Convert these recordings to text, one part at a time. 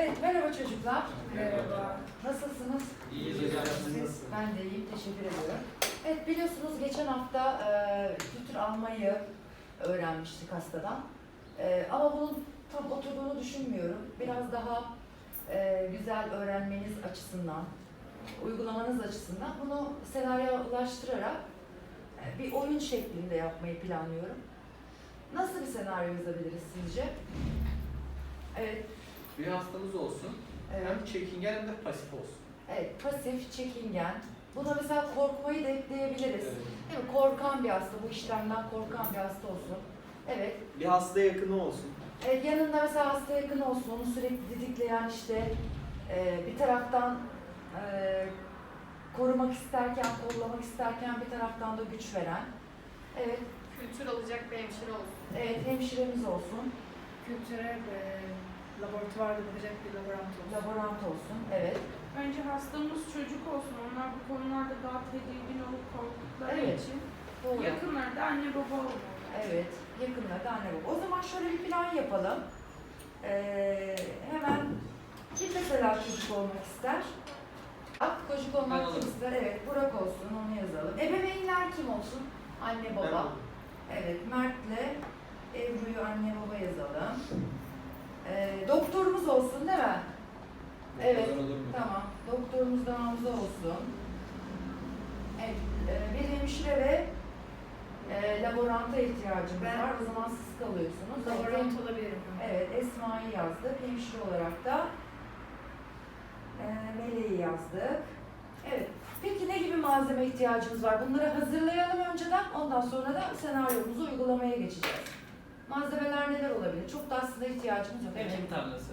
Evet, merhaba çocuklar. Merhaba. Nasılsınız? İyiyiz hocam. Ben de iyiyim, teşekkür ediyorum. Evet, biliyorsunuz geçen hafta kültür almayı öğrenmiştik hastadan. Ama bunun tam oturduğunu düşünmüyorum. Biraz daha güzel öğrenmeniz açısından, uygulamanız açısından bunu senaryolaştırarak bir oyun şeklinde yapmayı planlıyorum. Nasıl bir senaryo yazabiliriz sizce? Evet. Bir hastamız olsun. Evet. Hem çekingen hem de pasif olsun. Evet, pasif, çekingen. Buna mesela korkmayı da ekleyebiliriz. Evet. Değil mi? Korkan bir hasta, bu işlemden korkan bir hasta olsun. Evet. Bir hasta yakını olsun. Evet, yanında mesela hasta yakın olsun, onu sürekli didikleyen işte bir taraftan korumak isterken, kollamak isterken bir taraftan da güç veren. Evet. Kültür alacak bir hemşire olsun. Evet, hemşiremiz olsun. Kültüre laboratuvarda bakacak bir laborant olsun. Laborant olsun. Evet. Önce hastamız çocuk olsun. Onlar bu konularda daha tedirgin olup korktukları Evet. için. Doğru. Yakınları da anne baba olmalı. Evet, yakınlarda anne baba. O zaman şöyle bir plan yapalım. Hemen kim mesela çocuk olmak ister? Çocuk olmak Ben kim olurum. ister? Evet, Burak olsun, onu yazalım. Ebeveynler kim olsun? Anne baba. Evet, Mert'le Ebru'yu anne baba yazalım. Doktorumuz olsun değil mi? Evet, Olur mu? tamam. Doktorumuz da Hamza olsun. Evet, bir hemşire ve laboranta ihtiyacımız Ben- var. O zaman siz kalıyorsunuz. Laborant olabilirim. Evet, Esma'yı yazdık. Hemşire olarak da Meleği yazdık. Evet. Peki ne gibi malzeme ihtiyacımız var? Bunları hazırlayalım önceden. Ondan sonra da senaryomuzu uygulamaya geçeceğiz. Malzemeler neler olabilir? Çok da aslında ihtiyacımız yok. Ekim tarlası.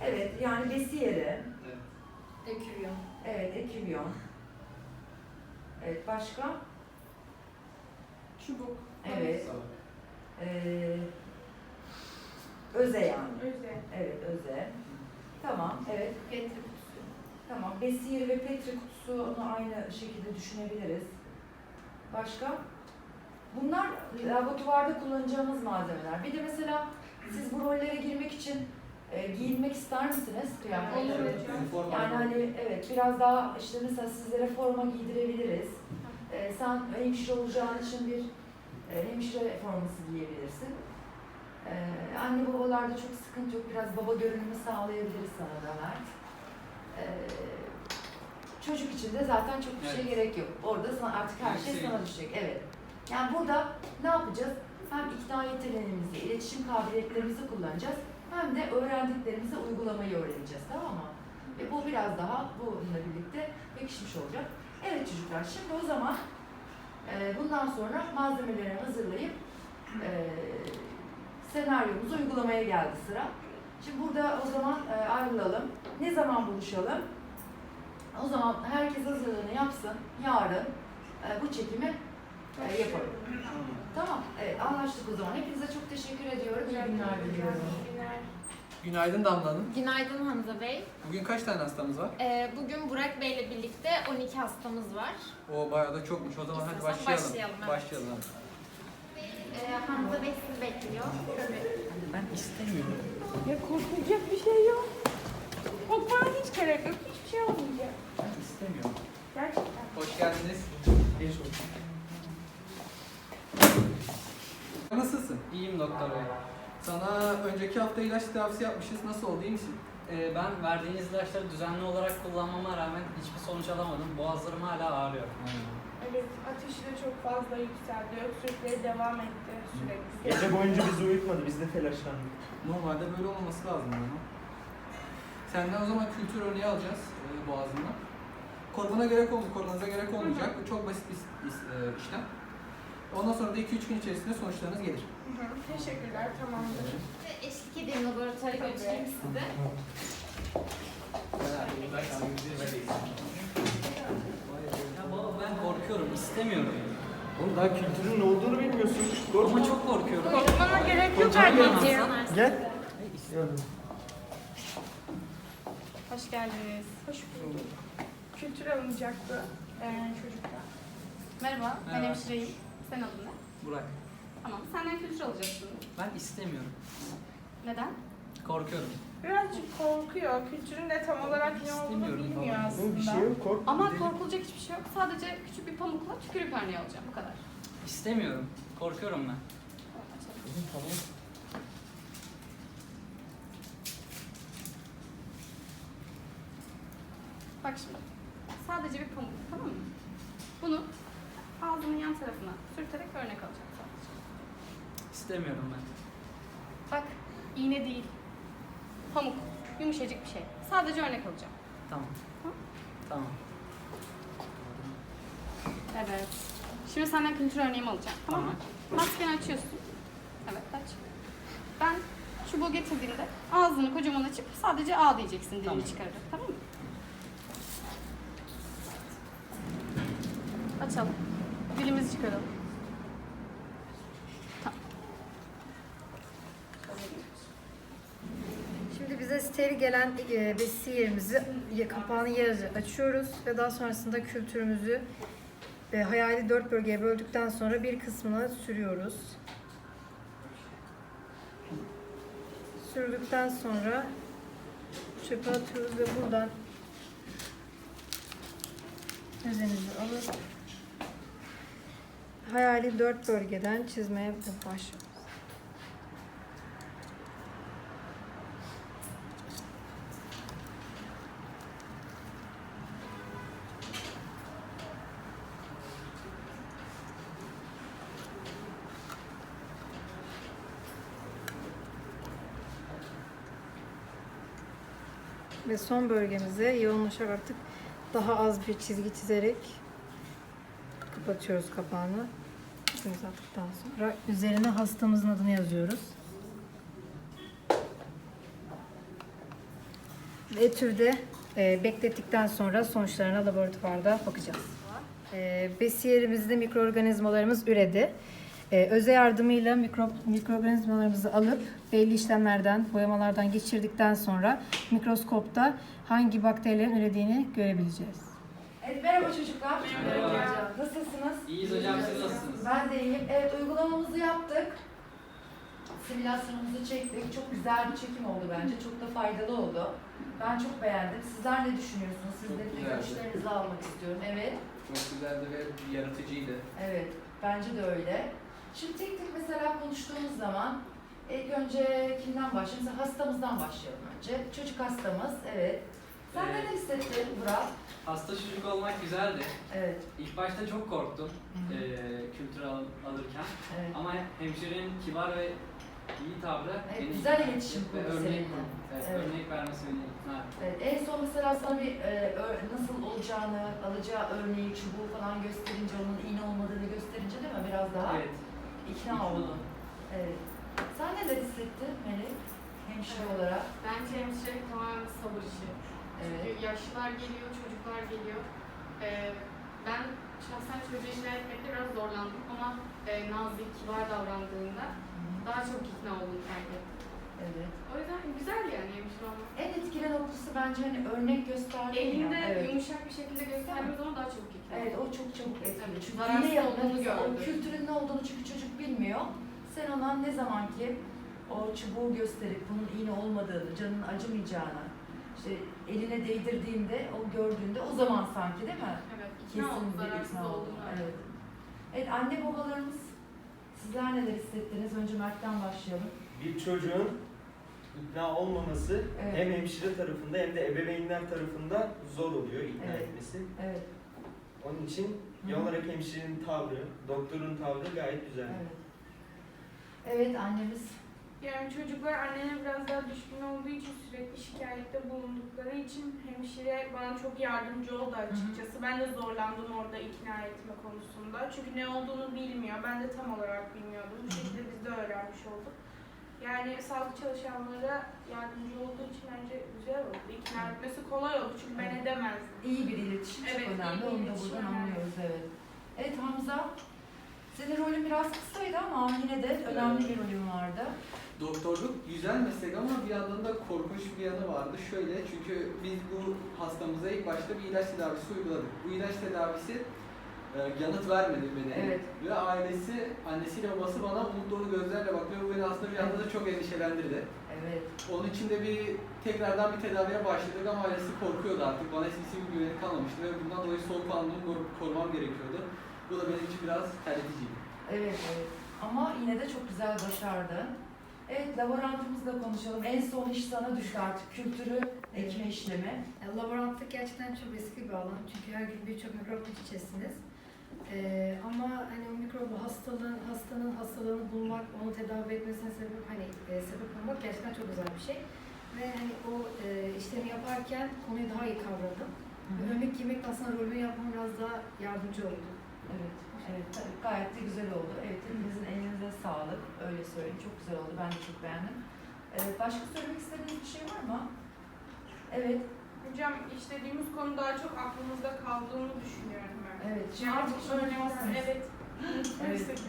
Evet, yani besi yeri. Evet. Eküryon. Evet, ekivyon. Evet, başka? Çubuk. Evet. Öze yani. Öze. Evet, öze. Tamam, evet. Petri kutusu. Tamam, besi yeri ve petri kutusu onu aynı şekilde düşünebiliriz. Başka? Bunlar laboratuvarda kullanacağımız malzemeler. Bir de mesela siz bu rollere girmek için giyinmek ister misiniz kıyafetleri? Olur. Üniforma. Yani hani evet biraz daha işte mesela sizlere forma giydirebiliriz. Sen hemşire olacağın için bir hemşire forması giyebilirsin. Anne babalarda çok sıkıntı yok. Biraz baba görünümü sağlayabiliriz sana da Mert. Çocuk için de zaten çok bir şey Evet. gerek yok. Orada artık her şey sana düşecek. Evet. Yani burada ne yapacağız? Hem ikna yeteneğimizi, iletişim kabiliyetlerimizi kullanacağız. Hem de öğrendiklerimizi uygulamayı öğreneceğiz. Tamam mı? Ve bu biraz daha bununla birlikte pekişmiş olacak. Evet çocuklar, şimdi o zaman bundan sonra malzemeleri hazırlayıp senaryomuzu uygulamaya geldi sıra. Şimdi burada o zaman ayrılalım. Ne zaman buluşalım? O zaman herkes hazırlığını yapsın. Yarın bu çekimi yapalım. Tamam, evet anlaştık o zaman. Hepinize çok teşekkür ediyorum. İyi günler diliyorum. Günaydın Damla Hanım. Günaydın Hamza Bey. Bugün kaç tane hastamız var? Bugün Burak Bey ile birlikte 12 hastamız var. O bayağı da çokmuş. O zaman hadi İstersen başlayalım. başlayalım, evet. Başlayalım. Hamza Bey sizi bekliyor. Ben istemiyorum. Ya korkulacak bir şey yok. Korkmana hiç gerek yok. Hiçbir şey olmayacak. Ben istemiyorum. Gerçekten. Hoş geldiniz. Nasılsın? İyiyim doktor bey. Sana önceki hafta ilaç tedavisi yapmışız. Nasıl oldu? İyi misin? Ben verdiğiniz ilaçları düzenli olarak kullanmama rağmen hiçbir sonuç alamadım. Boğazlarım hala ağrıyor. Evet, ateşi de çok fazla yükseldi. Öksürükleri devam etti sürekli. Gece boyunca bizi uyutmadı, biz de telaşlandık. Normalde böyle olmaması lazım ama. Senden o zaman kültür örneği alacağız boğazından. Korumanıza gerek olmayacak. Bu çok basit bir işlem. Ondan sonra da 2-3 gün içerisinde sonuçlarınız gelir. Teşekkürler, tamamdır. Eşlik edeyim laboratuvara götüreyim sizi. Ya baba ben korkuyorum, istemiyorum. Oğlum daha kültürün ne olduğunu bilmiyorsun. Korkma. Ama çok korkuyorum. Korkmana gerek yok Hocam, anneciğim. Gel. Hoş geldiniz. Hoş bulduk. Kültür alınacaktı çocuklar. Merhaba, ben Merhaba. hemşireyim. Sen adın ne? Burak, Tamam, senden kültür alacaksın. ben istemiyorum. Neden? Korkuyorum. Birazcık korkuyor. Kültürün de tam olarak ne olduğunu İstemiyorum bilmiyor falan. aslında. Bir şey yok korkma. Ama korkulacak hiçbir şey yok. Sadece küçük bir pamukla tükürük örneği alacağım. Bu kadar. İstemiyorum. Korkuyorum ben. Tamam, açalım. Kızım tamam. Bak şimdi. Sadece bir pamuk, tamam mı? Bunu ağzının yan tarafına sürterek örnek alacağım sadece. İstemiyorum ben. Bak, iğne değil. Pamuk. Yumuşacık bir şey. Sadece örnek alacağım. Tamam. Tamam. Tamam. Evet. Şimdi senden kültür örneğimi alacağım. Tamam mı? Tamam. Maskeni açıyorsun. Evet, aç. Ben çubuğu getirdiğimde ağzını kocaman açıp sadece A diyeceksin dilini Tamam. çıkararak. Tamam mı? Açalım. Dilimizi çıkaralım. Tamam. Şimdi bize steril gelen besi yerimizi kapağını yarıca açıyoruz ve daha sonrasında kültürümüzü hayali 4 bölgeye böldükten sonra bir kısmına sürüyoruz. Sürdükten sonra çöpe atıyoruz ve buradan özemizi alıp hayali 4 bölgeden çizmeye başlıyoruz. Ve son bölgemize yoğunlaşarak artık daha az bir çizgi çizerek kapatıyoruz kapağını. İpimizi attıktan sonra üzerine hastamızın adını yazıyoruz. Ve etüde beklettikten sonra sonuçlarına laboratuvarda bakacağız. Besiyerimizde mikroorganizmalarımız üredi. Öze yardımıyla mikroorganizmalarımızı alıp belli işlemlerden, boyamalardan geçirdikten sonra mikroskopta hangi bakterilerin ürediğini görebileceğiz. Evet, merhaba çocuklar. Merhaba hocam. Nasılsınız? İyiyiz hocam, siz nasılsınız? Ben de iyiyim. Evet, uygulamamızı yaptık. Simülasyonumuzu çektik. Çok güzel bir çekim oldu bence. Çok da faydalı oldu. Ben çok beğendim. Sizler ne düşünüyorsunuz? Sizlerin de güzeldi. görüşlerinizi almak istiyorum. Evet. Çok güzeldi ve yaratıcıydı. Evet. Bence de öyle. Şimdi tek tek mesela konuştuğumuz zaman ilk önce kimden başlayalım? Mesela hastamızdan başlayalım önce. Çocuk hastamız. Evet. Sen Evet. neler hissettin Burak? Hasta çocuk olmak güzeldi. Evet. İlk başta çok korktum Hı hı. kültür alırken. Evet. Ama hemşirenin kibar ve iyi tavrı Evet, beni güzel ikna iletişim etti ve kurdu örnek, seninle. evet, Evet. örnek vermesi beni ikna etti. Evet, en son mesela sana bir nasıl olacağını, alacağı örneği, çubuğu falan gösterince, onun iğne olmadığını gösterince değil mi? Biraz daha Evet. ikna oldun. Evet. Sen neler hissettin Melek? Hemşire olarak. Bence hemşirelik tamamen bir sabır işi. Evet. Çünkü yaşlılar geliyor, çocuklar geliyor. Ben şahsen çocuğu ikna etmekte biraz zorlandım ama nazlı, kibar davrandığında daha çok ikna olduğunu fark ettim. Evet. O yüzden güzel yani hemşire olmak. En etkili noktası bence hani örnek gösterdiğin Elinde ya. Evet. yumuşak bir şekilde gösterdiği zaman daha çabuk ikna Evet, oluyor. o çok çabuk etkili. Evet, Çünkü zararsız iğne olduğunu yapmak, o gördü. kültürün ne olduğunu çünkü çocuk bilmiyor. Sen ona ne zaman ki o çubuğu gösterip bunun iğne olmadığını, canının acımayacağını, işte eline değdirdiğinde, o gördüğünde o zaman sanki değil mi? Evet, ikna oldu, Kesin bir zararsız ikna oldu. olduğunu Evet. öğrendim. Evet, anne babalarımız sizler neler hissettiniz? Önce Mert'ten başlayalım. Bir çocuğun ikna olmaması Evet. hem hemşire tarafında hem de ebeveynler tarafında zor oluyor ikna Evet. etmesi. Evet. Onun için Hı. genel olarak hemşirenin tavrı, doktorun tavrı gayet güzel. Evet. Evet, annemiz. Yani çocuklar annene biraz daha düşkün olduğu için sürekli şikayette bulundukları için hemşire bana çok yardımcı oldu açıkçası. Ben de zorlandım orada ikna etme konusunda. Çünkü ne olduğunu bilmiyor. Ben de tam olarak bilmiyordum. Bu şekilde biz de öğrenmiş olduk. Yani sağlık çalışanlara yardımcı olduğu için bence güzel oldu. İkna etmesi kolay oldu çünkü ben edemezdim. İyi bir iletişim Evet, çok önemli. iyi bir Onu da iletişim buradan önemli. anlıyoruz. Evet. Evet Hamza. Senin rolün biraz kısaydı ama yine de önemli bir rolün vardı. Doktorluk güzel meslek ama bir yandan da korkunç bir yanı vardı. Şöyle, çünkü biz bu hastamıza ilk başta bir ilaç tedavisi uyguladık. Bu ilaç tedavisi yanıt vermedi bedene. Evet. Ve ailesi, annesiyle babası bana umut dolu gözlerle bakıyor. Bu beni aslında bir yandan da çok endişelendirdi. Evet. Onun için de bir tekrardan bir tedaviye başladık ama ailesi korkuyordu artık. Bana eskisi gibi güveni kalmamıştı ve bundan dolayı soğukkanlılığımı korumam gerekiyordu. Bu da benim için biraz terleticiydi. Evet, evet. Ama yine de çok güzel başardın. Evet, laborantımızla konuşalım. En son iş sana düştü artık. Kültürü ekme işlemi. Yani laborantlık gerçekten çok riskli bir alan. Çünkü her gün birçok mikropla iç içesiniz. Ama hani o mikrobu hastanın hastalığını bulmak, onu tedavi etmesine sebep olmak gerçekten çok güzel bir şey. Ve hani o işlemi yaparken konuyu daha iyi kavradım. Ve önlük giymek de aslında rolünü yapmam biraz daha yardımcı oldu. Evet, evet. Tabii, gayet de güzel oldu. Evet, hepinizin elinize sağlık. Öyle söyleyeyim. Çok güzel oldu. Ben de çok beğendim. Başka söylemek istediğiniz bir şey var mı? Evet. Hocam işlediğimiz konu daha çok aklımızda kaldığını düşünüyorum ben. Evet. Yani artık öğrenemezsiniz. Evet. Evet.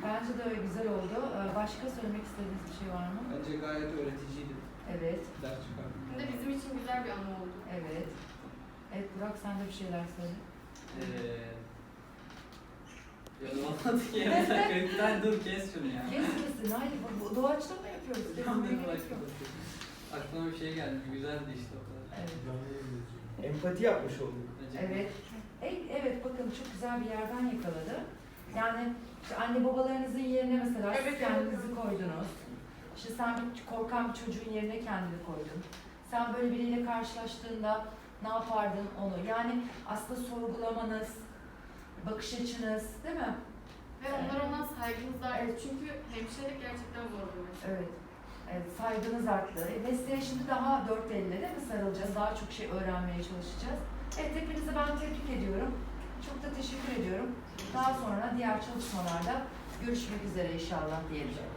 Bence de öyle güzel oldu. Başka söylemek istediğiniz bir şey var mı? Bence gayet öğreticiydi. Evet. Ders çıkardım. Hem de bizim için güzel bir anı oldu. Evet. Evet Burak sen de bir şeyler söyle. Olmadı ki ya. Bir dakika, lütfen dur kes şunu ya. Kesmesin. Hayır bu doğaçlama yapıyoruz. Kesinlikle gerek yok. Aklıma bir şey geldi. Güzeldi işte o kadar. Evet. Empati yapmış olduk. Evet. Evet bakın çok güzel bir yerden yakaladı. Yani işte anne babalarınızın yerine mesela siz Evet, kendinizi evet. koydunuz. İşte sen bir korkan bir çocuğun yerine kendini koydun. Sen böyle biriyle karşılaştığında ne yapardın onu? Yani aslında sorgulamanız, bakış açınız değil mi? Ve onlara olan saygımız da arttı. Evet. Çünkü hemşirelik gerçekten zor bir meslek. Evet. Evet, saygınız arttı. Mesleğe şimdi daha dört elle değil mi sarılacağız? Daha çok şey öğrenmeye çalışacağız. Evet, hepinizi ben tebrik ediyorum. Çok da teşekkür ediyorum. Daha sonra diğer çalışmalarda görüşmek üzere inşallah diyelim.